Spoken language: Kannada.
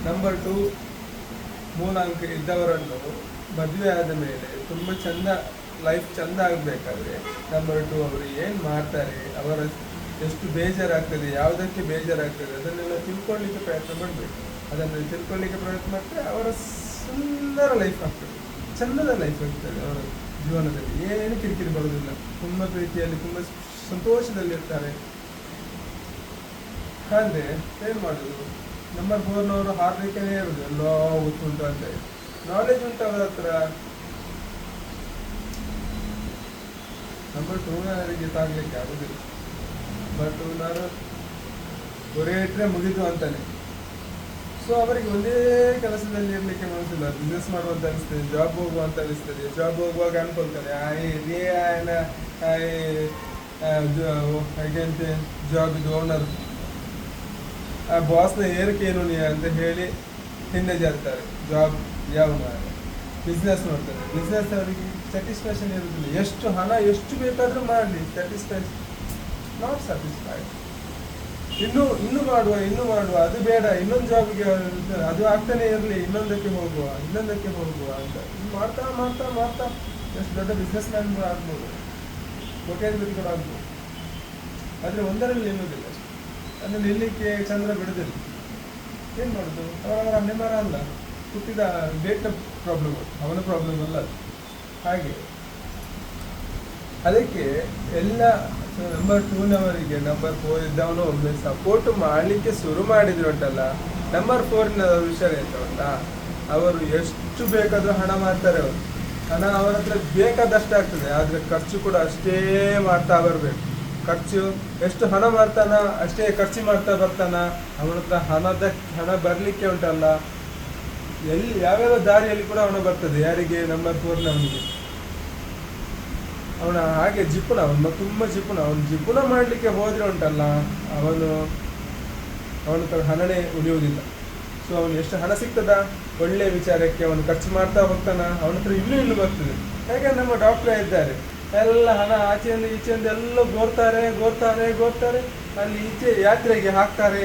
ನಂಬರ್ 2, ಮೂಲಾಂಕ ಇದ್ದವರನ್ನು ಮದುವೆ ಆದ ಮೇಲೆ ತುಂಬ ಚಂದ ಲೈಫ್ ಚಂದ ಆಗಬೇಕಾದ್ರೆ ನಂಬರ್ 2 ಅವರು ಏನು ಮಾಡ್ತಾರೆ, ಅವರ ಎಷ್ಟು ಬೇಜಾರಾಗ್ತದೆ, ಯಾವುದಕ್ಕೆ ಬೇಜಾರಾಗ್ತದೆ ಅದನ್ನೆಲ್ಲ ತಿಳ್ಕೊಳ್ಳಿಕ್ಕೆ ಪ್ರಯತ್ನ ಮಾಡಬೇಕು. ಅದನ್ನು ತಿಳ್ಕೊಳ್ಳಿಕ್ಕೆ ಪ್ರಯತ್ನ ಮಾಡಿದ್ರೆ ಅವರ ಸುಂದರ ಲೈಫ್ ಆಗ್ತದೆ, ಚಂದದ ಲೈಫ್ ಆಗ್ತದೆ. ಅವರ ಜೀವನದಲ್ಲಿ ಏನು ಕಿರಿಕಿರಿ ಬರೋದಿಲ್ಲ, ತುಂಬ ಪ್ರೀತಿಯಲ್ಲಿ ತುಂಬ ಸಂತೋಷದಲ್ಲಿರ್ತಾರೆ. ಆದರೆ ಏನು ಮಾಡೋದು, ನಂಬರ್ 4ನವರು ಹಾರಲಿಕ್ಕೇ ಇರೋದು ಎಲ್ಲೋ ಗೊತ್ತುಂಟು ಅಂತ. ನಾಲೆಜ್ ಉಂಟು ಅವರ ಹತ್ರ. ನಂಬರ್ 2ನವರಿಗೆ ತಾಗಲಿಕ್ಕೆ ಆಗೋದಿಲ್ಲ. ನಂಬರ್ 2ನವರು ಹೊರೆ ಇಟ್ಟರೆ ಮುಗಿದು ಅಂತಾನೆ. ಸೊ ಅವರಿಗೆ ಒಂದೇ ಕೆಲಸದಲ್ಲಿ ಇರಲಿಕ್ಕೆ ಮನಸ್ಸಿಲ್ಲ. ಬಿಸ್ನೆಸ್ ಮಾಡುವಂತ ಅನಿಸ್ತದೆ, ಜಾಬ್ ಹೋಗುವಂತ ಅನಿಸ್ತದೆ. ಜಾಬ್ ಹೋಗುವಾಗ ಅನ್ಕೊಳ್ತಾರೆ ಹಾಗೆ ಜಾಬ್ ಇದು ಓನರ್ ಬಾಸ್ನ ಏರಿಕೆ ಏನು ನೀ ಅಂತ ಹೇಳಿ ಹಿಂದೆ ಜಾರ್ತಾರೆ. ಜಾಬ್ ಯಾವ ಬಿಸ್ನೆಸ್ ನೋಡ್ತಾರೆ. ಬಿಸ್ನೆಸ್ ಅವರಿಗೆ ಸ್ಯಾಟಿಸ್ಫ್ಯಾಕ್ಷನ್ ಇರುವುದಿಲ್ಲ. ಎಷ್ಟು ಹಣ ಎಷ್ಟು ಬೇಕಾದರೂ ಮಾಡಲಿ, ಸ್ಯಾಟಿಸ್ಫ್ಯಾಕ್ಷನ್ ನಾಟ್ ಸ್ಯಾಟಿಸ್ಫೈಡ್. ಇನ್ನು ಮಾಡುವ ಅದು ಬೇಡ, ಇನ್ನೊಂದು ಜಾಬ್ಗೆ ಅದು ಆಗ್ತಾನೆ ಇರಲಿ, ಇನ್ನೊಂದಕ್ಕೆ ಹೋಗುವ ಅಂತ ಮಾಡ್ತಾ ಮಾಡ್ತಾ ಮಾಡ್ತಾ ಎಷ್ಟು ದೊಡ್ಡ ಬಿಸ್ನೆಸ್ ಮ್ಯಾನ್ ಆಗ್ಬೋದು, ಕೋಟ್ಯಾಧಿಪತಿ ಕೂಡ ಆಗ್ಬೋದು. ಆದರೆ ಒಂದರಲ್ಲಿ ನಿಲ್ಲುವುದಿಲ್ಲ, ಅದನ್ನು ನಿಲ್ಲಕ್ಕೆ ಚಂದ್ರ ಬಿಡುದಿಲ್ಲ. ಏನು ಮಾಡೋದು, ಅವರವರ ಹಣೆಬರ ಅಲ್ಲ, ಹುಟ್ಟಿದ ಡೇಟ್ನ ಪ್ರಾಬ್ಲಮ್, ಅವನ ಪ್ರಾಬ್ಲಮ್ ಅಲ್ಲ ಅದು. ಹಾಗೆ ಅದಕ್ಕೆ ಎಲ್ಲ ನಂಬರ್ 2ನವರಿಗೆ ನಂಬರ್ 4 ಇದ್ದವನು ಒಮ್ಮೆ ಸಪೋರ್ಟ್ ಮಾಡಲಿಕ್ಕೆ ಶುರು ಮಾಡಿದ್ರು ಉಂಟಲ್ಲ. ನಂಬರ್ 4ನ ವಿಷಯ ಎಂತ ಉಂಟಾ, ಅವರು ಎಷ್ಟು ಬೇಕಾದರೂ ಹಣ ಮಾಡ್ತಾರೆ. ಅವರು ಹಣ ಅವರ ಹತ್ರ ಬೇಕಾದಷ್ಟು ಆಗ್ತದೆ, ಆದರೆ ಖರ್ಚು ಕೂಡ ಅಷ್ಟೇ ಮಾಡ್ತಾ ಬರಬೇಕು. ಖರ್ಚು ಎಷ್ಟು ಹಣ ಮಾಡ್ತಾನ ಅಷ್ಟೇ ಖರ್ಚು ಮಾಡ್ತಾ ಬರ್ತಾನ. ಅವನ ಹತ್ರ ಹಣ ಬರಲಿಕ್ಕೆ ಉಂಟಲ್ಲ, ಯಾವ್ಯಾವ ದಾರಿಯಲ್ಲಿ ಕೂಡ ಹಣ ಬರ್ತದೆ. ಯಾರಿಗೆ, ನಂಬರ್ 4ನವನಿಗೆ. ಅವನ ಹಾಗೆ ಜಿಪುಣ, ಅವನು ತುಂಬ ಜಿಪುಣ. ಅವನು ಜಿಪುಣ ಮಾಡಲಿಕ್ಕೆ ಹೋದ್ರೆ ಉಂಟಲ್ಲ, ಅವನ ಹತ್ರ ಹಣನೇ ಉಳಿಯುವುದಿಲ್ಲ. ಸೊ ಅವನು ಎಷ್ಟು ಹಣ ಸಿಗ್ತದ ಒಳ್ಳೆ ವಿಚಾರಕ್ಕೆ ಅವನು ಖರ್ಚು ಮಾಡ್ತಾ ಹೋಗ್ತಾನ, ಅವನ ಹತ್ರ ಇನ್ನೂ ಬರ್ತದೆ. ಯಾಕಂದ್ರೆ ನಮ್ಮ ಡಾಕ್ಟ್ರೇ ಇದ್ದಾರೆ, ಎಲ್ಲ ಹಣ ಆಚೆಯಿಂದ ಈಚೆಯಿಂದ ಎಲ್ಲ ಗೋರ್ತಾರೆ. ಅಲ್ಲಿ ಈಚೆ ಯಾತ್ರೆಗೆ ಹಾಕ್ತಾರೆ.